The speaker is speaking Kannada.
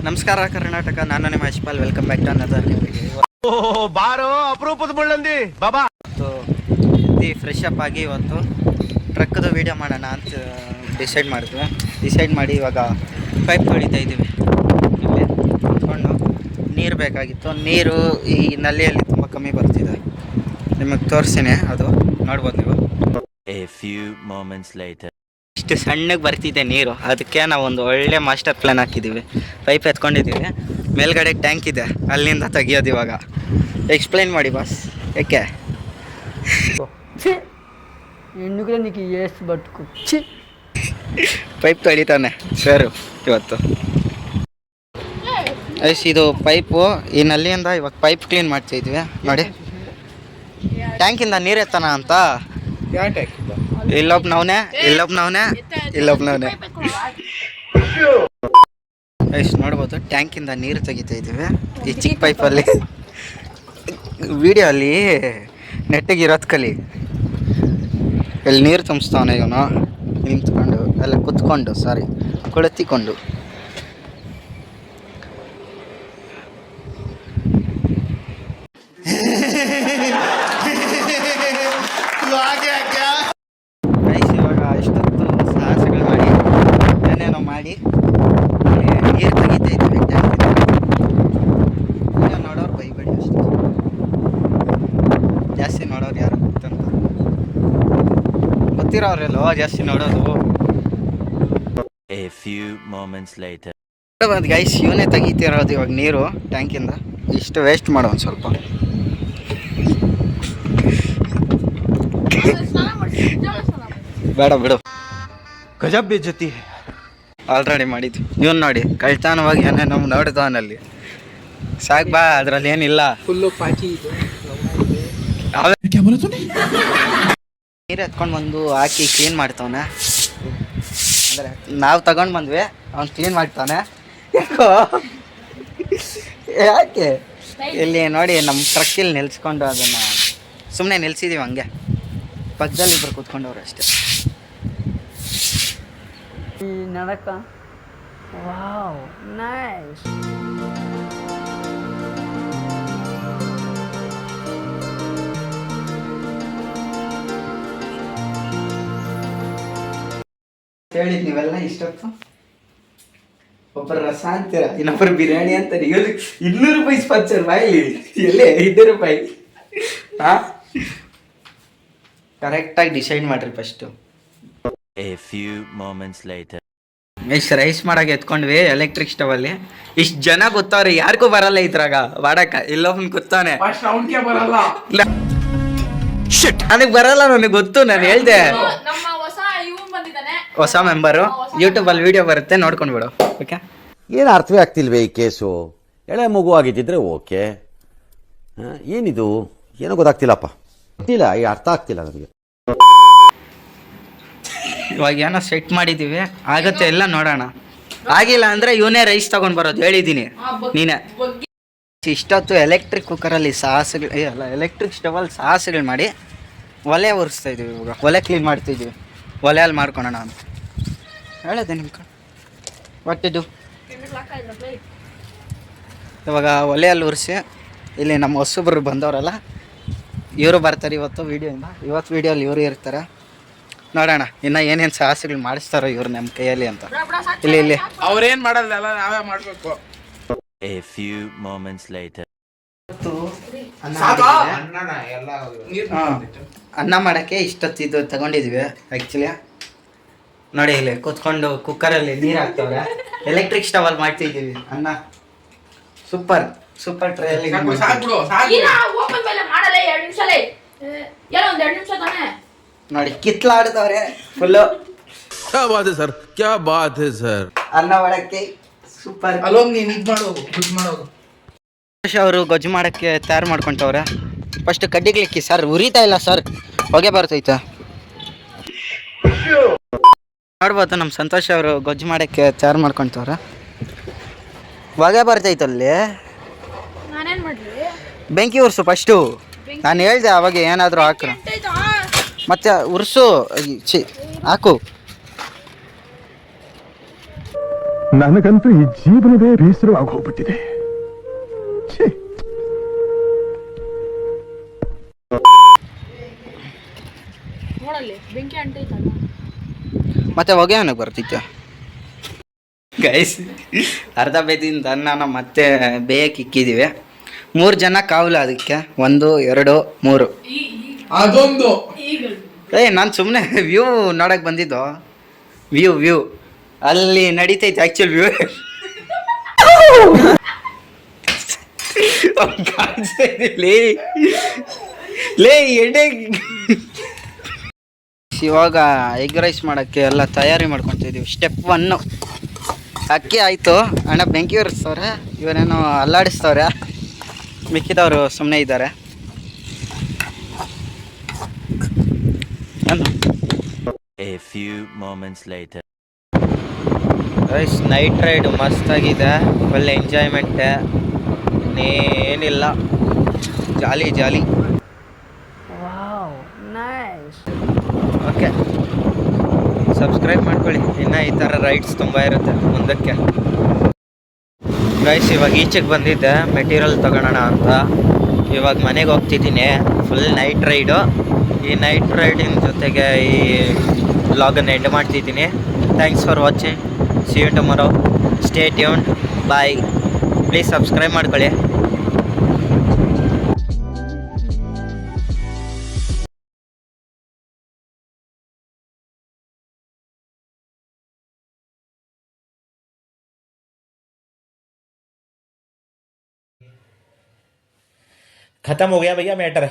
ನಮಸ್ಕಾರ ಕರ್ನಾಟಕ, ನಾನು ನಿಮ್ಮ Yashpal. Welcome back to another ಬಾರೋ ಅಪರೂಪದ ಮುಳ್ಳಂದಿ ಬಾಬಾ. ಫ್ರೆಶ್ ಅಪ್ ಆಗಿ ಇವತ್ತು ಟ್ರಕ್ದು ವೀಡಿಯೋ ಮಾಡೋಣ ಅಂತ ಡಿಸೈಡ್ ಮಾಡಿ ಇವಾಗ ಪೈಪ್ ತೊಳಿತಾ ಇದ್ದೀವಿ. ಇಲ್ಲಿ ಕುತ್ಕೊಂಡು ನೀರು ಬೇಕಾಗಿತ್ತು. ನೀರು ಈ ನಲ್ಲಿಯಲ್ಲಿ ತುಂಬ ಕಮ್ಮಿ ಬರ್ತಿದೆ. ನಿಮಗೆ ತೋರಿಸ್ತೀನಿ, ಅದು ನೋಡ್ಬೋದು ನೀವು. ಇಷ್ಟು ಸಣ್ಣಗೆ ಬರ್ತಿದೆ ನೀರು. ಅದಕ್ಕೆ ನಾವು ಒಂದು ಒಳ್ಳೆ ಮಾಸ್ಟರ್ ಪ್ಲ್ಯಾನ್ ಹಾಕಿದ್ದೀವಿ. ಪೈಪ್ ಎತ್ಕೊಂಡಿದ್ದೀವಿ, ಮೇಲ್ಗಡೆ ಟ್ಯಾಂಕ್ ಇದೆ, ಅಲ್ಲಿಂದ ತೆಗಿಯೋದು. ಇವಾಗ ಎಕ್ಸ್ಪ್ಲೈನ್ ಮಾಡಿ ಬಾಸ್, ಯಾಕೆ ಪೈಪ್ ತೊಳಿತಾನೆ ಸರ್ ಇವತ್ತು. ಇದು ಪೈಪು ಈ ನಲ್ಲಿಯಿಂದ ಇವಾಗ ಪೈಪ್ ಕ್ಲೀನ್ ಮಾಡ್ತಿದ್ವಿ. ನೋಡಿ, ಟ್ಯಾಂಕಿಂದ ನೀರು ಎತ್ತಾನ ಅಂತ. ಇಲ್ಲೊಬ್ನವನೇ ನೋಡ್ಬೋದು. ಟ್ಯಾಂಕಿಂದ ನೀರು ತೆಗಿತಾ ಇದ್ದೀವಿ ಈ ಚಿಕ್ಕ ಪೈಪಲ್ಲಿ. ವಿಡಿಯೋ ಅಲ್ಲಿ ನೆಟ್ಟಿಗೆ ಇರೋದು ಕಲಿ. ಇಲ್ಲಿ ನೀರು ತುಂಬಿಸ್ತಾವನೆ ಇವನು ನಿಂತ್ಕೊಂಡು, ಅಲ್ಲ ಕುತ್ಕೊಂಡು, ಕುಳಿತಿಕೊಂಡು. ಇವಾಗ ಎಷ್ಟೊತ್ತು ಸಾಹಸಗಳು ಮಾಡಿ ಏನೇನೋ ಮಾಡಿ ನೀರು ತೆಗಿತಾ ಇದ್ದೀವಿ ಟ್ಯಾಂಕಿಂದ. ನೋಡೋರು ಬೈಬೇಡಿ ಅಷ್ಟೇ, ಜಾಸ್ತಿ ನೋಡೋರು ಯಾರು ಗೊತ್ತಂತ ಗೊತ್ತಿರೋರೆಲ್ಲೋ ಜಾಸ್ತಿ ನೋಡೋದು. ಗೈಸ್, ಇವನೇ ತೆಗಿತಿರೋದು ಇವಾಗ ನೀರು ಟ್ಯಾಂಕಿಂದ. ಇಷ್ಟು ವೇಸ್ಟ್ ಮಾಡೋ ಒಂದು ಸ್ವಲ್ಪ. ಬೇಡ ಬಿಡು, ಗಜಬ್ ಬೇಜತಿ ಆಲ್ರೆಡಿ ಮಾಡಿದ್ವಿ. ಇವನು ನೋಡಿ ಕಳ್ತಾನವಾಗಿ ಏನೇನೋ ನೋಡ್ತಾವನಲ್ಲಿ. ಸಾಕು ಬಾ, ಅದ್ರಲ್ಲಿ ಏನಿಲ್ಲ. ಫುಲ್ಲು ಪಾಚಿ ನೀರು ಎತ್ಕೊಂಡು ಬಂದು ಹಾಕಿ ಕ್ಲೀನ್ ಮಾಡ್ತಾವನೆ. ಅಂದರೆ ನಾವು ತಗೊಂಡು ಬಂದ್ವಿ, ಅವ್ನು ಕ್ಲೀನ್ ಮಾಡ್ತಾನೆ. ಯಾಕೆ ಇಲ್ಲಿ ನೋಡಿ, ನಮ್ಮ ಟ್ರಕ್ಕಿಲ್ಲಿ ನಿಲ್ಸ್ಕೊಂಡು ಅದನ್ನು ಸುಮ್ಮನೆ ನಿಲ್ಸಿದ್ದೀವಿ ಹಂಗೆ. ಪಕ್ಕದಲ್ಲಿ ಇಬ್ಬರು ಕೂತ್ಕೊಂಡವ್ರು ಅಷ್ಟೇ. ನಡಕ ವಾವ್ ನೈಸ್. ಹೇಳಿದ್ ನೀವೆಲ್ಲ ಇಷ್ಟೊತ್ತು ಒಬ್ಬರು ರಸ ಅಂತೀರ, ಇನ್ನೊಬ್ಬರು ಬಿರಿಯಾನಿ ಅಂತಾರೆ. 200 ರೂಪಾಯಿ ಸ್ಪಾನ್ಸರ್ ಬಾಯಿಲಿ ಎಲ್ಲೇ 5 ರೂಪಾಯಿ. ಹಾಂ, ಕರೆಕ್ಟಾಗಿ ಡಿಸೈಡ್ ಮಾಡ್ರಿ ಫಸ್ಟು. ಇಷ್ಟು ರೈಸ್ ಮಾಡಾಗ ಎತ್ಕೊಂಡ್ವಿ ಎಲೆಕ್ಟ್ರಿಕ್ ಸ್ಟವಲ್ಲಿ. ಇಷ್ಟು ಜನ ಗೊತ್ತವ್ರೆ, ಯಾರಿಗೂ ಬರಲ್ಲ ಇದ್ರಾಗ ಮಾಡಕ. ಇಲ್ಲೊಬ್ಬನ್ ಗೊತ್ತಾನೆ, ನನಗೆ ಬರಲ್ಲ, ನನಗೆ ಗೊತ್ತು. ನಾನು ಹೇಳ್ದೆ ಹೊಸ ಮೆಂಬರು, ಯೂಟ್ಯೂಬಲ್ಲಿ ವಿಡಿಯೋ ಬರುತ್ತೆ, ನೋಡ್ಕೊಂಡ್ಬಿಡು. ಓಕೆ, ಏನು ಅರ್ಥವೇ ಆಗ್ತಿಲ್ವೇ ಈ ಕೇಸು? ಎಳೆ ಮಗು ಆಗಿದ್ದಿದ್ರೆ ಓಕೆ. ಏನಿದು ಏನೋ ಗೊತ್ತಾಗ್ತಿಲ್ಲಪ್ಪ, ಗೊತ್ತಿಲ್ಲ, ಈ ಅರ್ಥ ಆಗ್ತಿಲ್ಲ ನನಗೆ. ಇವಾಗ ಏನೋ ಸೆಟ್ ಮಾಡಿದ್ದೀವಿ, ಆಗತ್ತೆ ಎಲ್ಲ ನೋಡೋಣ. ಆಗಿಲ್ಲ ಅಂದರೆ ಇವನೇ ರೈಸ್ ತೊಗೊಂಡು ಬರೋದು, ಹೇಳಿದ್ದೀನಿ ನೀನೇ. ಇಷ್ಟೊತ್ತು ಎಲೆಕ್ಟ್ರಿಕ್ ಕುಕ್ಕರಲ್ಲಿ ಎಲೆಕ್ಟ್ರಿಕ್ ಸ್ಟವಲ್ಲಿ ಸಾಹಸಗಳು ಮಾಡಿ ಒಲೆ ಒರೆಸ್ತಾ ಇದ್ದೀವಿ. ಇವಾಗ ಒಲೆ ಕ್ಲೀನ್ ಮಾಡ್ತಿದ್ದೀವಿ, ಒಲೆಯಲ್ಲಿ ಮಾಡ್ಕೊಳೋಣ ಅಂತ ಹೇಳಿದೆ ನಿಮ್ಗೆ. ಒಟ್ಟಿದ್ದು ಇವಾಗ ಒಲೆಯಲ್ಲಿ ಉರಿಸಿ, ಇಲ್ಲಿ ನಮ್ಮ ಹೊಸಬ್ರು ಬಂದವರಲ್ಲ ಇವರು ಬರ್ತಾರೆ ಇವತ್ತು ವಿಡಿಯೋಲ್ಲಿ ಇವರು ಇರ್ತಾರೆ. ನೋಡೋಣ ಇನ್ನು ಏನೇನು ಸಾಹಸಗಳು ಮಾಡಿಸ್ತಾರೋ ಇವ್ರು ನಮ್ಮ ಕೈಯಲ್ಲಿ ಅಂತ. ಇಲ್ಲಿ ಅವ್ರೇನು ಮಾಡಲ್ಲ, ನಾವೇ ಮಾಡಬೇಕು. ಅನ್ನ ಮಾಡೋಕ್ಕೆ ಇಷ್ಟೊತ್ತಿದ್ದು ತಗೊಂಡಿದ್ವಿ ಆ್ಯಕ್ಚುಲಿ. ನೋಡಿ ಇಲ್ಲಿ ಕೂತ್ಕೊಂಡು ಕುಕ್ಕರಲ್ಲಿ ನೀರು ಹಾಕ್ತವ್ರೆ. ಎಲೆಕ್ಟ್ರಿಕ್ ಸ್ಟವಲ್ಲಿ ಮಾಡ್ತಿದ್ದೀವಿ ಅನ್ನ. ಸೂಪರ್ ಟ್ರೈಯಲ್ಲಿ ನೋಡಿ ಕಿತ್ಲಾಡ್ತವ್ರೆ ಫುಲ್ಲು. ಕ್ಯಾ ಬಾತ್ ಹೈ ಸರ್. ಅನ್ನ ಮಾಡಕ್ಕೆ ಸೂಪರ್. ಅವರು ಗೊಜ್ಜು ಮಾಡೋಕ್ಕೆ ತಯಾರು ಮಾಡ್ಕೊತವ್ರೆ. ಫಸ್ಟ್ ಕಡ್ಡಿಗ್ಲಿಕ್ಕಿ ಸರ್, ಉರಿತಾ ಇಲ್ಲ ಸರ್, ಹೊಗೆ ಬರ್ತೈತೆ. ನೋಡ್ಬೋದು ನಮ್ಮ ಸಂತೋಷ್ ಅವರು ಗೊಜ್ಜು ಮಾಡೋಕ್ಕೆ ತಯಾರು ಮಾಡ್ಕೊತವ್ರೆ. ಹೊಗೆ ಬರ್ತೈತಲ್ಲಿ, ಬೆಂಕಿ ಉರ್ಸು ಫಸ್ಟು. ನಾನು ಹೇಳ್ದೆ ಅವಾಗ ಏನಾದರೂ ಹಾಕ್ರು, ಮತ್ತೆ ಉರ್ಸು ಹಾಕು. ನನಗಂತೂ ಈ ಜೀವನವೇ ಬೇಸರವಾಗಿ ಹೋಗ್ಬಿಟ್ಟಿದೆ. ಛೀ. ನೋಡಲ್ಲಿ ಬೆಂಕಿ ಅಂಟೈತಲ್ಲ. ಮತ್ತೆ ಹೊಗೆ ಅವನಿಗೆ ಬರ್ತಿತ್ತು ಗೈಸ್. ಅರ್ಧ ಬೇದಿನ ಅನ್ನ ಮತ್ತೆ ಬೇಯಕ್ಕೆ ಇಕ್ಕಿದ್ದೀವಿ. 3 ಜನ ಕಾವಲು ಅದಕ್ಕೆ. 1 2 3. ಅದೊಂದು ನಾನು ಸುಮ್ಮನೆ ವ್ಯೂ ನೋಡಕ್ಕೆ ಬಂದಿದ್ದು. ವ್ಯೂ ಅಲ್ಲಿ ನಡೀತೈತೆ ಆ್ಯಕ್ಚುಲ್ ವ್ಯೂ. ಲೇ ಎಣ್ಣೆ. ಇವಾಗ ಎಗ್ ರೈಸ್ ಮಾಡೋಕ್ಕೆ ಎಲ್ಲ ತಯಾರಿ ಮಾಡ್ಕೊತಿದ್ದೀವಿ. ಸ್ಟೆಪ್ 1 ಅಕ್ಕಿ ಆಯಿತು. ಅಣ್ಣ ಬೆಂಕಿ ಉರಿಸ್ತವ್ರೆ, ಇವರೇನೋ ಅಲ್ಲಾಡಿಸ್ತವ್ರೆ, ಮಿಕ್ಕಿದವರು ಸುಮ್ಮನೆ ಇದ್ದಾರೆ. A few moments later. Rise night ride ಮಸ್ತಾಗಿದೆ. ಫುಲ್ ಎಂಜಾಯ್ಮೆಂಟ್, ಇನ್ನೇನಿಲ್ಲ, ಜಾಲಿ ಜಾಲಿ. ಓಕೆ, ಸಬ್ಸ್ಕ್ರೈಬ್ ಮಾಡ್ಕೊಳ್ಳಿ. ಇನ್ನು ಈ ಥರ ರೈಡ್ಸ್ ತುಂಬ ಇರುತ್ತೆ ಮುಂದಕ್ಕೆ. ರೈಸ್ ಇವಾಗ ಈಚೆಗೆ ಬಂದಿದ್ದೆ ಮೆಟೀರಿಯಲ್ ತಗೊಳ್ಳೋಣ ಅಂತ. ಇವಾಗ ಮನೆಗೆ ಹೋಗ್ತಿದ್ದೀನಿ. Full night ride. ಈ ನೈಟ್ ರೈಡಿನ ಜೊತೆಗೆ ಈ ವ್ಲಾಗನ್ನು ಎಂಡ್ ಮಾಡ್ತಿದ್ದೀನಿ. Thanks for watching. See you tomorrow. Stay tuned. Bye. Please subscribe ಮಾಡ್ಕೊಳ್ಳಿ. खत्म हो गया भैया मैटर.